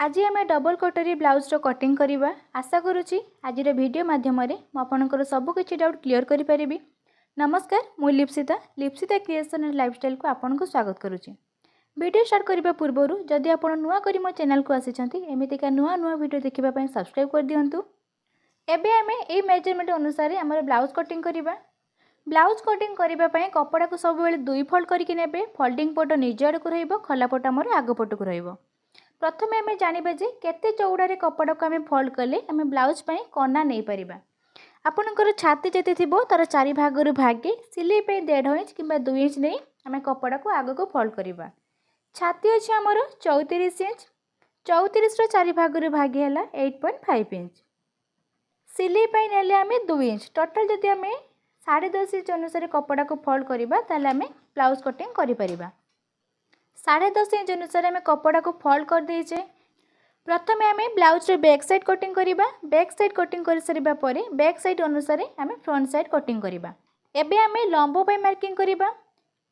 आज आम डबल कटोरी ब्लाउज कटिंग करवा आशा करुँची आज वीडियो माध्यम मुझे सबकि डाउट क्लीयर करी। नमस्कार मु लिप्सिता क्रिएशन एंड लाइफस्टाइल को आपन को स्वागत करुँची। वीडियो स्टार्ट करने पूर्व जदि आप नुआ कर मो चैनल को आसी एमतीका नुआ नुआ वीडियो देखापी सब्सक्राइब कर दिंतु। एबे आम ये मेजरमेंट अनुसार आम ब्लाउज कटिंग करवा। ब्लाउज कटिंग करने कपड़ा को सब दुई फोल्ड करके नेबे। फोल्डिंग पट निज आड़ को रहिबो, खला पट आमर आग पट को रहिबो। प्रथमे आम जानिबा जे केते चौड़ारे कपड़ा को आम फोल्ड कले आम ब्लाउज पई कना नहीं परिबा। आपनकर छाती जेते थिबो तार चारि भागरु भागे सिलाई पे 1.5 इंच किंबा 2 इंच नहीं आम कपड़ा को आग को फोल्ड करवा। छाती अच्छे आमर 34 इंच, 34 रो चारि भागरु भागे हला 8.5 इंच। सिलाई पे नेले आम 2 इंच। टोटल जदि आम 10.5 इंच अनुसार कपड़ा को फोल्ड करवा ताले आम ब्लाउज कटिंग करि परिबा। 10.5 इंच अनुसार आम कपड़ा को फोल्ड कर देचे। प्रथमे आम ब्लाउज बैक साइड कटिंग करवा। बैक साइड कटिंग कर सारिबा परे बैक साइड अनुसार आम फ्रंट साइड कटिंग करवा। एबे आम लंब पे मार्किंग करवा।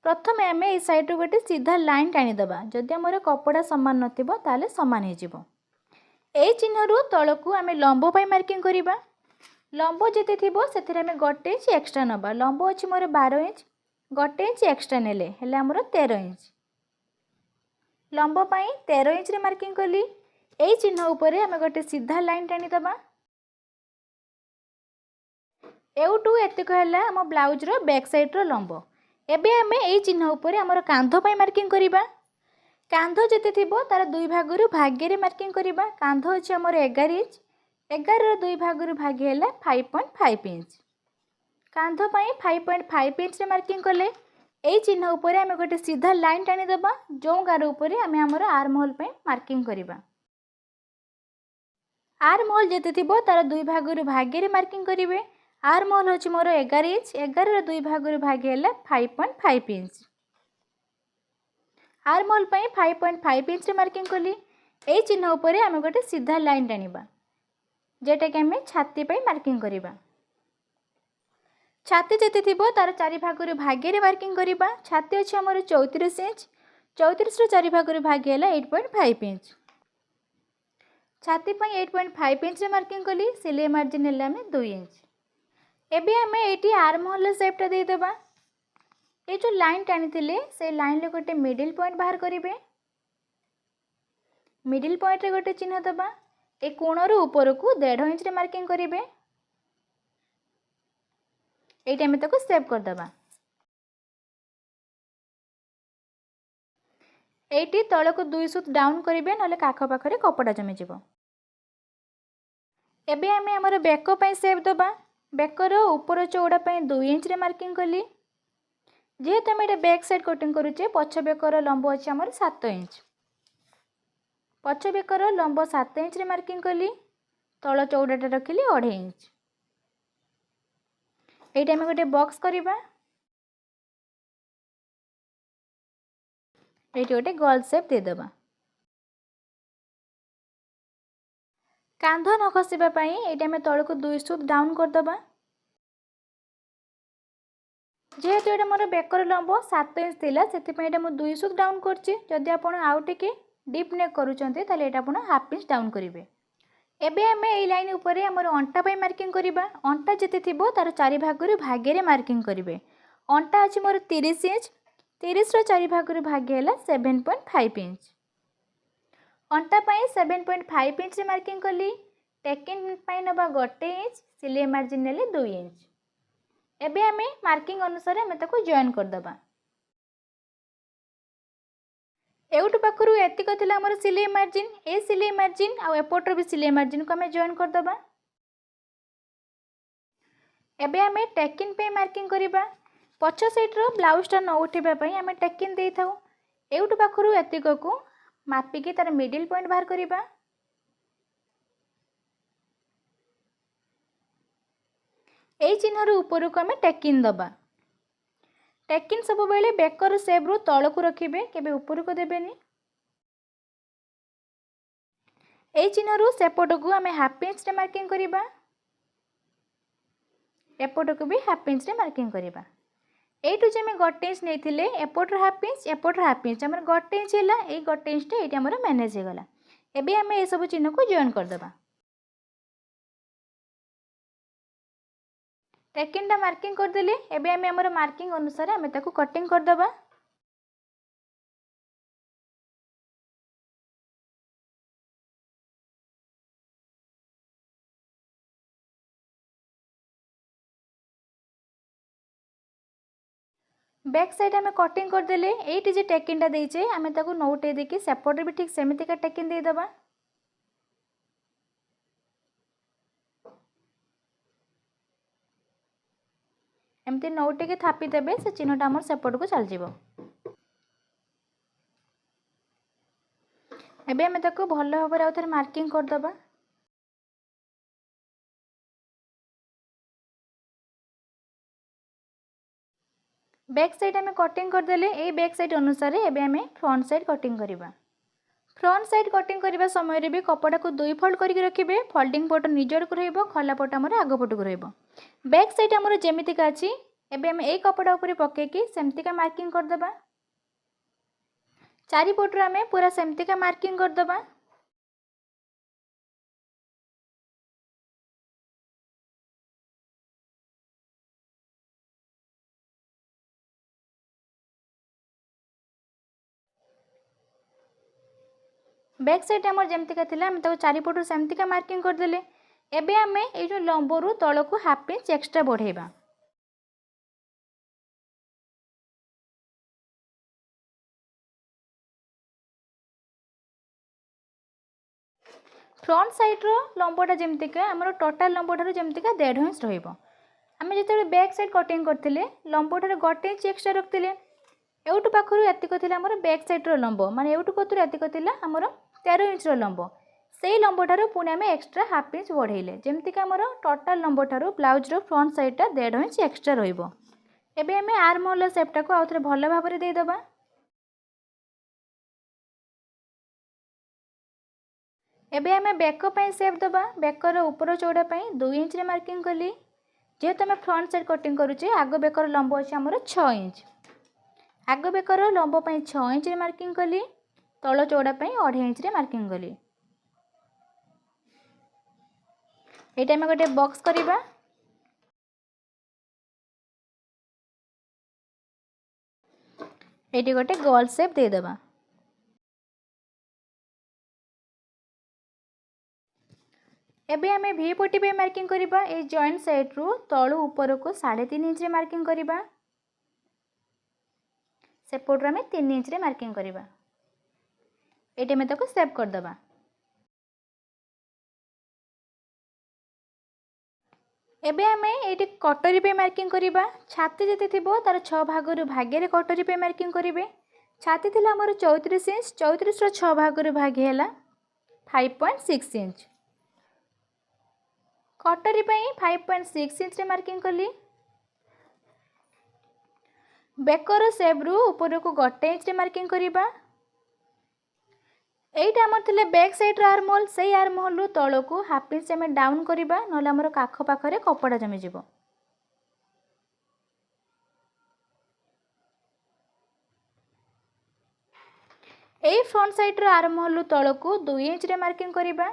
प्रथमे आम ए साइड गोटे सीधा लाइन टाणी दबा। जदि आमर कपड़ा समान नथिबो ताले समान हे जिवो। ए चिन्ह रु तळकु आम लंब पे मार्किंग करवा। लंब जेते थिबो सेथिरे आम 1 इंच एक्स्ट्रा नबा। लंब अछि मोर 12 इंच, 1 इंच एक्स्ट्रा नेले हेले आमर 13 इंच। लंब पाई 13 इंच रे मार्किंग कली। ए चिन्ह उपरे आम गोटे सीधा लाइन टाणी दबा। एउटू एतिक हैला आम ब्लाउज रो बैक साइड रो लंब। एबे आम ए चिन्ह उपरे आमर कांधो पाई मार्किंग करिबा। कांधो जेते थिबो तार दुई भागरु भाग्य रे मार्किंग करिबा। कांधो अछि आमर 11 इंच, 11 रो दुई भागरु भाग्य हैला 5.5 इंच। कांधो पाई 5.5 इंच रे मार्किंग कले। ए चिन्ह उपरे आम गोटे सीधा लाइन टाणी दबा। जो गार उपरे आम आमर आर्म होल पे मार्किंग करिबा। आर्म होल जेते थिबो तार दुई भागरु भाग्य रे मार्किंग करिवे। आर्म होल अछि मोर 11 इंच, 11 रो दुई भागरु भाग्य हैला 5.5 इंच। आर्म होल पे 5.5 इंच रे मार्किंग कली। ए चिन्ह उपरे आम गोटे सीधा लाइन टाणीबा जेटा कि आम छाती पे मार्किंग करिबा। छाती जेते थिबो तार चारि भागरु भाग्य रे मार्किंग करिबा। छाती अछि हमर 34 इंच, 34 रो चारि भागरु भाग्य हैला 8.5 इंच। छाती पई 8.5 इंच रे मार्किंग कली। सिलाई मार्जिन हैला हम 2 इंच। एबे हम एटी आर्म होल शेप टा दे देबा। ए जो लाइन टाणी थिले से लाइन रे गोटे मिडिल पॉइंट बाहर करिवे। मिडिल पॉइंट रे गोटे चिन्ह दबा। ए कोण रो ऊपर को 1.5 इंच रे मार्किंग करिवे। एटा हम ताको सेव कर दबा। एटी तळ को 2 सूत डाउन करिवे नले काख पाखरे कपड़ा जमे जिवो। एबे हम हमर बेक पई सेव दबा। बेक रो ऊपर चौड़ा पई 2 इंच रे मार्किंग कली। जेहेतु हम एटा बैक साइड कटिंग करूचे पछ बेक रो लंब अछि हमर 7 इंच। पछ बेक रो लंब 7 इंच रे मार्किंग कली। तळ चौड़ाटा रखिली 2.5 इंच। एटा हम गोटे बॉक्स करिबा। एटी गोटे गोल शेप दे दबा। कांध न खसिबा पई एटा हम तळ को 2 सूत डाउन कर दबा। जेहेतु एटा मोर बेकर लंब 7 इंच थिला सेति पई एटा मो 2 सूत डाउन करछि। जदि आपण आउ टिके डीप नेक करूचंते ताले एटा आपण हाफ इंच डाउन करिवे। एबे हमें ए लाइन ऊपर हमर अंटा पई मार्किंग करिबा। अंटा जेते थिबो तार चारि भागरु भाग्य रे मार्किंग करिवे। अंटा अछि मोर 30 इंच, 30 रो चारि भागरु भाग्य हैला 7.5 इंच। अंटा पई 7.5 इंच रे मार्किंग कली। टेकिंग पई नबा 1 इंच, सिलाई मार्जिन नेले 2 इंच। एबे हमें मार्किंग अनुसार हमें ताको जॉइन कर दबा। एउटु पाखरु एतिक थिला हमर सिलाई मार्जिन। ए सिलाई मार्जिन आ एपोटर भी सिलाई मार्जिन को हमें जॉइन कर दबा। एबे हमें टेकिंग पे मार्किंग करिबा। पछ साइड रो ब्लाउज टा न उठेबा पई हमें टेकिंग देई थाउ। एउटु पाखरु एतिक को मापी के तार मिडिल पॉइंट बाहर करिबा। ए चिन्ह रो ऊपर को हमें टेकिंग दबा। टेकिंग सब बेले बेकर शेप रो तळ को रखिबे, केबे ऊपर को देबेनी। ए चिन्ह रो सेपट को हमें हाफ इंच रे मार्किंग करिबा। एपट को भी हाफ इंच रे मार्किंग करिबा। एटू जे हमें 1 इंच नेथिले after half inch, after half inch हमर 1 इंच हैला। ए 1 इंच टे एटी हमर मैनेज हे गला। एबे आम ये सब चिन्ह को जॉइन करदे। टेकिनटा मार्किंग करदेले एबे आम आमर मार्किंग अनुसार आम ताको कटिंग करदे। बैक साइड आम कटिंग करदेले ये जे टेकिनटा देचे आम ताको नौटे देकी सेपटे भी ठीक सेमती का टेकिन देदेबा। एमती नौटे के थापी देबे से चिन्हटा आमर सेपट को चल जिवो। एबे आम ताको भल भाव आउ थरे मार्किंग करदबा। बैक साइड आम कटिंग करदेले ये बैक साइड अनुसार एबे आम फ्रंट साइड कटिंग करबा। फ्रंट साइड कटिंग करबा समय भी कपड़ा को दुई फोल्ड करके रखिए। फोल्डिंग पट निज आड़क रहिबो, खला पट आमर आग पटक रहिबो। बैक साइड आमर जेमितिका अछि एबे आम ए कपड़ा ऊपर पकेकी सेमतिका मार्किंग करदबा। चारिपटू आम पूरा सेमतिका मार्किंग करदबा। बैक साइड आमर जेमतिका थिला आम ताको चारिपटू सेमतिका मार्किंग करदेले। एबे आम ए जो लंबरू तलकू हाफ इंच एक्स्ट्रा बढ़ेबा। फ्रंट साइड रो लंबटा जेमतिका आमर टोटल लंबठार जेमतिका 1.5 इंच रहिबो। आम जिते बैक साइड कटिंग करथिले लंबठार 1 इंच एक्स्ट्रा रखथिले। एउटू पाखरु एतिक थिला आमर बैक साइड रो लंब माने एउटू कतुर एतिक थिला आमर 13 इंच रो लंब। सेई लंबठार पुणी आम एक्स्ट्रा हाफ इंच बढ़ेले जेमतिका आमर टोटल लंबठार ब्लाउज रो फ्रंट साइडटा 1.5 इंच एक्स्ट्रा रहिबो। एबे आम आर्म होल शेपटा को आउ थरे भल भाबरे देई दबा। एबे आम बेक पई शेप दबा। बेकर ऊपर चौड़ा पई 2 इंच रे मार्किंग कली। जेहेतु आम फ्रंट साइड कटिंग करूचे आग बेकर लंब अछि आमर 6 इंच। आग बेकर लंब पई 6 इंच रे मार्किंग कली। तଳ चौड़ा पई 2.5 इंच रे मार्किंग कली। एटा आम गोटे बॉक्स करिबा। एटी गोटे गोल शेप दे दबा। एबे आम वी पट्टी पे मार्किंग करिबा। ए जॉइंट साइड रु तळु ऊपर को 3.5 इंच रे मार्किंग करिबा। सेपट आम 3 इंच रे मार्किंग करिबा। एटे में ताको सेव कर दबा। एबे आम ये कटरी पे मार्किंग करिबा। छाती जते थिबो तार 6 भाग रु भागे रे कटरी पे मार्किंग करिवे। छाती थिला हमर 34 इंच 34 रो 6 भाग रु भागे हैला 5.6 इंच। कटरी पे 5.6 इंच रे मार्किंग कली। बेकर सेप रु ऊपर को 1 इंच रे मार्किंग करिबा। एइटा हमर थिले बैक साइड रो आर्म होल सेई आर्म होल रु तळ को हाफ इंच आम डाउन करिबा नले हमर काख पाखरे कपड़ा जमी जिवो। एई फ्रंट साइड रो आर्म होल रु तळ को 2 इंच रे मार्किंग करिबा।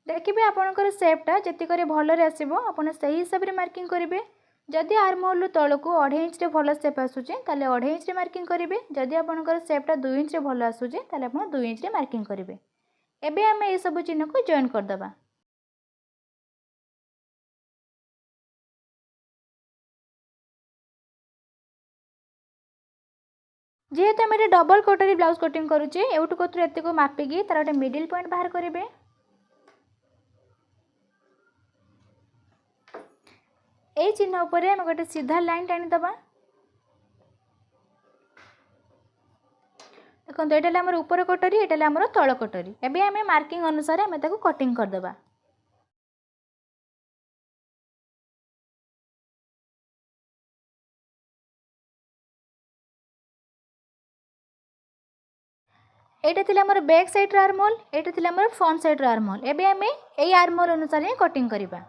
देखिए आपनकर शेपटा जति करे भल रे आसीबो आपन सही हिसाब रे मार्किंग करिवे। जदि आर्म होल तळ को 2.5 इंच रे भल शेप आसुचे ताले 2.5 इंच रे मार्किंग करिवे। जदि आपनकर शेपटा 2 इंच रे भल आसुचे ताले आपन 2 इंच रे मार्किंग करिवे। एबे हम ए सब चिन्ह को जॉइन कर दबा। जेहेतु आम डबल कटरी ब्लाउज कटिंग करूचे एउटू कतुर एतिक मापिकी तार गोटे मिडिल पॉइंट बाहर करेंगे। यही चिन्ह उपर आम गोटे सीधा लाइन टाणी दबा। देखो ये आम ऊपर कटरी ये आम तल कटरी। एबे आम मार्किंग अनुसार आम कटिंग करदबा। एटा थिला हमर बैक साइड आर्म होल एटा थिला हमर फ्रंट साइड आर्म होल। एबे आम एई आर्म होल अनुसार कटिंग करिबा।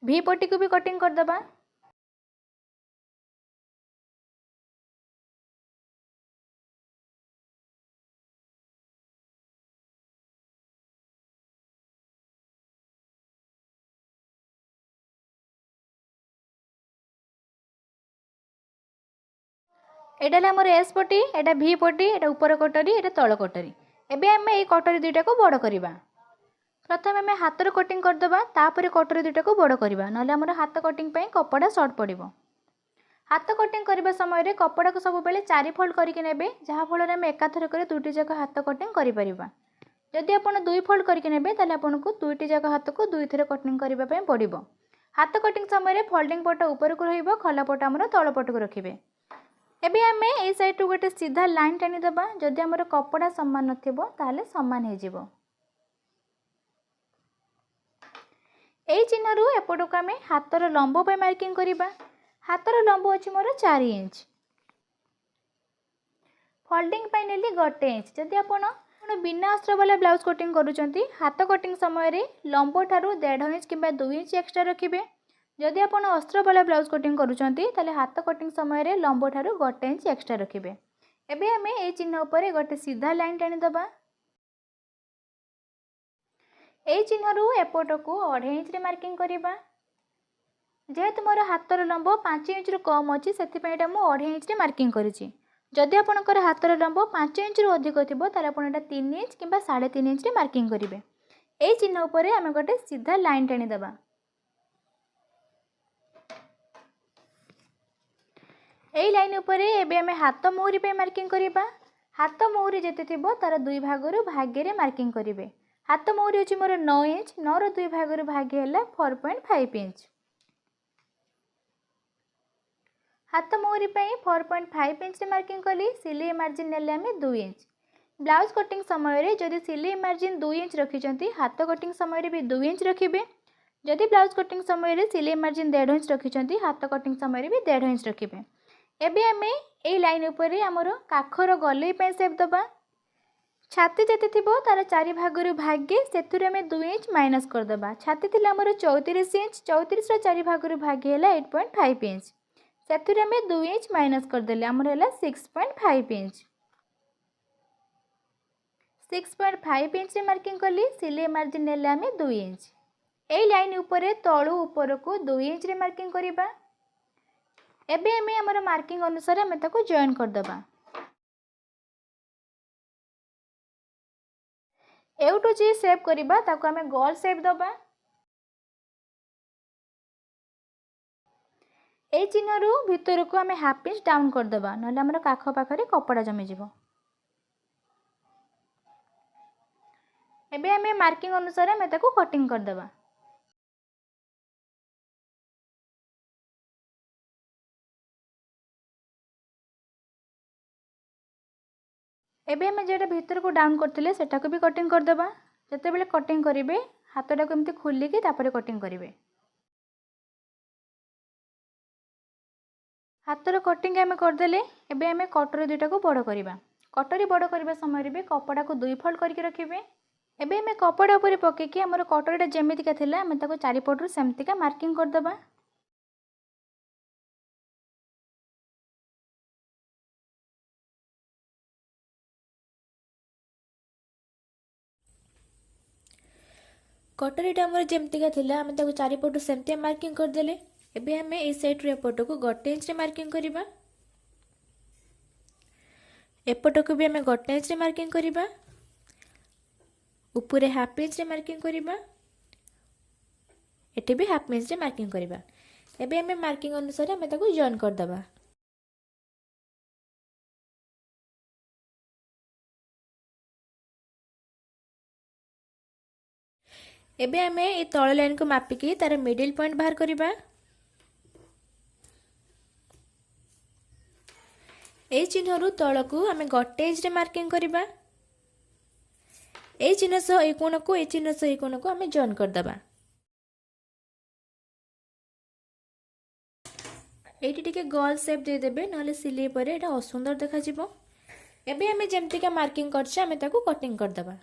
वी पट्टी को भी कटिंग करदबा। एटा आमर एस पटी, एटा भी पटी, एटा ऊपर कटरी, एटा तल कटरी। एबे आम ये कटरी दुईटा को बड़ करवा। प्रथम आम हाथर कटिंग करदे, तापर कटरी दुईटा को बड़ करवा, ना आमर हाथ कटिंग कपड़ा सर्ट पड़ो। हाथ कटिंग करने समय कपड़ा को सब बेले 4 फोल्ड करके नेबे, जहाँफल आम एकाथरक दुईटी जाक हाथ कटिंग करिपरिबा। जदि आपन 2 फोल्ड करके नेबे ताले आपनको दुईटी जाक हाथ को 2 थर कटिंग करने पड़ो। हाथ कटिंग समय फोल्डिंग पट ऊपर को रहिबो, खला पट आमर तल पट को रखिबे। एबे आमे ए साइड रु गोटे सीधा लाइन टानी दबा। जदि आमर कपड़ा समान नथिबो ताले समान हे जिवो। ए चिन्ह रु एपटो को आमे हाथर लंब पे मार्किंग करिबा। हाथर लंब अछि मोर 4 इंच। फोल्डिंग पे नेली गोटे इंच। जदि आपण बिना अस्त्र वाला ब्लाउज कटिंग करूचंती, हाथ कटिंग समय रे लंब ठारू 1.5 इंच किंबा 2 इंच एक्स्ट्रा रखिबे। जदि आपण अस्त्र वाला ब्लाउज कटिंग करूचंती ताले हाथ कटिंग समय रे लंब ठारू 1 इंच एक्स्ट्रा रखिबे। एबे हमें ए चिन्ह ऊपर गोटे सीधा लाइन टानी दबा। ए चिन्ह रु एपट को 2.5 इंच रे मार्किंग करिबा। जेहेतु मोर हाथर लंब 5 इंच रु कम अछि, सेति पे एटा मु 2.5 इंच रे मार्किंग करिछि। जदि आपनकर हाथर लंब 5 इंच रु अधिक थिबो ताले आपण एटा 3 इंच किंबा 3.5 इंच रे मार्किंग करिवे। ए चिन्ह ऊपर आमे गोटे सीधा लाइन टानी दबा। एई लाइन ऊपर एबे हमें हाथ मौरी पे मार्किंग करिबा। हाथ मौरी जेते थिबो तार 2 भागरु भाग्य रे मार्किंग करिवे। हाथ मौरी अछि मोर 9 इंच, 9 रो 2 भागरु भाग्य हैला 4.5 इंच। हाथ मौरी पे 4.5 इंच रे मार्किंग कली। सिलाई मार्जिन नेले हमें 2 इंच। ब्लाउज कटिंग समय रे जदि सिलाई मार्जिन 2 इंच रखिचंती, हाथ कटिंग समय रे भी 2 इंच रखिबे। जदि ब्लाउज कटिंग समय रे सिलाई मार्जिन 1.5 इंच रखिचंती, हाथ कटिंग समय रे भी 1.5 इंच रखिबे। एबे हमें ए लाइन ऊपर आमर काखर गलई पे सेप दबा। छाती जेते थिबो तार 4 भागरु भाग्य सेथुरे हमें 2 इंच माइनस कर दबा। छाती थिला आमर 34 इंच, 34 रो 4 भागरु भाग्य हैला 8.5 इंच। सेथुरे हमें 2 इंच माइनस कर देले, आमर हैला 6.5 इंच। 6.5 इंच रे मार्किंग कली। सिलाई मार्जिन नेले हमें 2 इंच। ए लाइन ऊपर तळु ऊपर को 2 इंच रे मार्किंग करिबा। एबे हमें हमर मार्किंग अनुसार हमें ताको जॉइन कर दबा। एउटो जी शेप करिबा ताको हमें गोल शेप दबा। ए चिन्ह रु भीतर को हमें हाफ इंच डाउन कर दबा, नले हमर काख पाखरे कपड़ा जमी जिवो। एबे हमें मार्किंग अनुसार हमें ताको कटिंग कर दबा। एबे हमें जेटा भीतर को डाउन करथिले सेटा को भी कटिंग कर दबा। जते बेले कटिंग करिवे हाथटा को एमती खोली के तापरे कटिंग करिवे। हाथर कटिंग हमें कर देले। एबे हमें कटोरी दुईटा को बड़ करबा। कटोरी बड़ करबा समय रे भी कपड़ा को 2 फोल्ड करके रखिबे। एबे हमें कपड़ा ऊपर पके के हमर कटोरीटा जेमितिका थिला हमें ताको 4 पटरु सेमतिका मार्किंग कर दबा। कटोरीटा हमर जेमतिका थिला हमें ताको 4 पटरु सेमतिका मार्किंग कर देले। एबे हमें ए साइड रे एपट को 1 इंच रे मार्किंग करिबा। एपट को भी हमें 1 इंच रे मार्किंग करिबा। ऊपर हाफ इंच रे मार्किंग करिबा। एटे भी हाफ इंच रे मार्किंग करिबा। एबे हमें मार्किंग अनुसार हमें ताको जॉइन कर दबा। एबे हमें ए तळ लाइन को मापिकी तार मिडिल पॉइंट बाहर करिबा। ए चिन्ह रु तळ को हमें 1 इंच रे मार्किंग करिबा। ए चिन्ह सह ए कोण को, ए चिन्ह सह ए कोण को हमें जॉइन कर दबा। एटी टिके गोल शेप दे देबे, नले सिलाई परे एटा असुंदर देखा जिवो। एबे हमें जेमतिका मार्किंग करछे हमें ताको कटिंग कर दबा।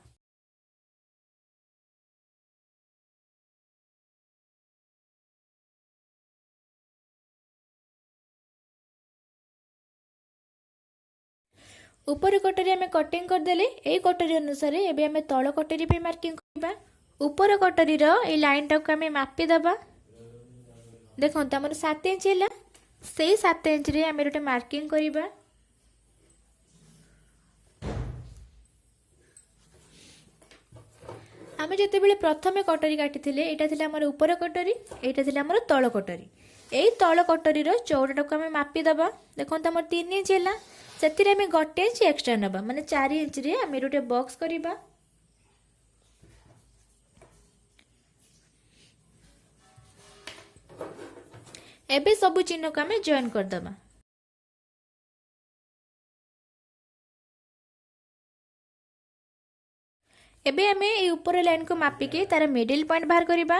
ऊपर कटोरी हमें कटिंग कर देले। ए कटोरी अनुसार एबे हमें तळ कटोरी पे मार्किंग करबा। ऊपर कटोरी रो ए लाइन टाको हमें मापी दबा। देखो हमर 7 इंच हैला, सेही 7 इंच रे हमें रोटे मार्किंग करिबा। आमे जेतेबेले प्रथमे कटरी काटिथिले एटा थिला हमर ऊपर कटरी एटा थिला हमर तळ कटरी एई तळ कटरीर चौड़ाटा को आमे मापी दबा देखंत हमर 3 इंच हैला सेतिरे आमे 1 इंच एक्स्ट्रा नबा माने 4 इंच रे आमे रोटे बॉक्स करिबा एबे सब चिन्ह को आमे जॉइन कर दबा एबे आमे ए ऊपर लाइन को मापी के तार मिडिल पॉइंट बाहर करिबा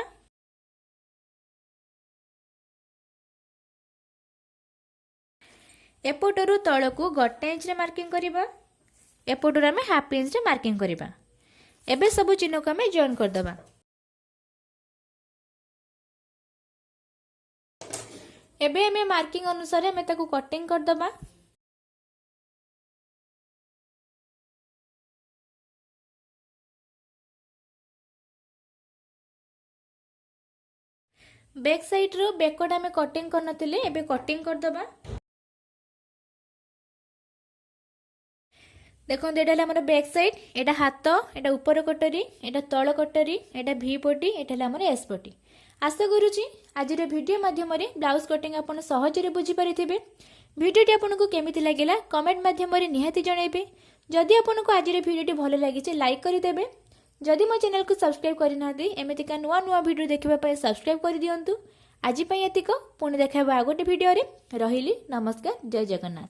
एपटरू तल को 1 इंच रे मार्किंग करिबा एपटरू आमे हाफ इंच रे मार्किंग करिबा एबे सब चिन्ह को आमे जॉइन कर दबा एबे आमे मार्किंग अनुसार आमे ताको कटिंग कर दबा बैक साइड रो बैकवर्ड आमे कटिंग कर नथिले एबे कटिंग कर दबा देखो एटा हमर बैक साइड एटा हाथ एटा ऊपर कटरी एटा तळ कटरी एटा भी पट्टी एटा हमर एस पट्टी आशा करूची आज वीडियो माध्यम ब्लाउज कटिंग आपण सहज रे बुझी परिथिबे वीडियोटी आपनको केमिति लागिला कमेंट माध्यम निहाती जणाइबे जदि आपनको आज वीडियोटी भलो लागिचे लाइक करि देबे जदि मो चैनल को सब्सक्राइब करि नादी एमितिका नुवा नुवा वीडियो देखिबा पय सब्सक्राइब करि दियंतु आज पय एतिको पुणी देखाबा आ गोटे वीडियो रे रहिली नमस्कार जय जगन्नाथ।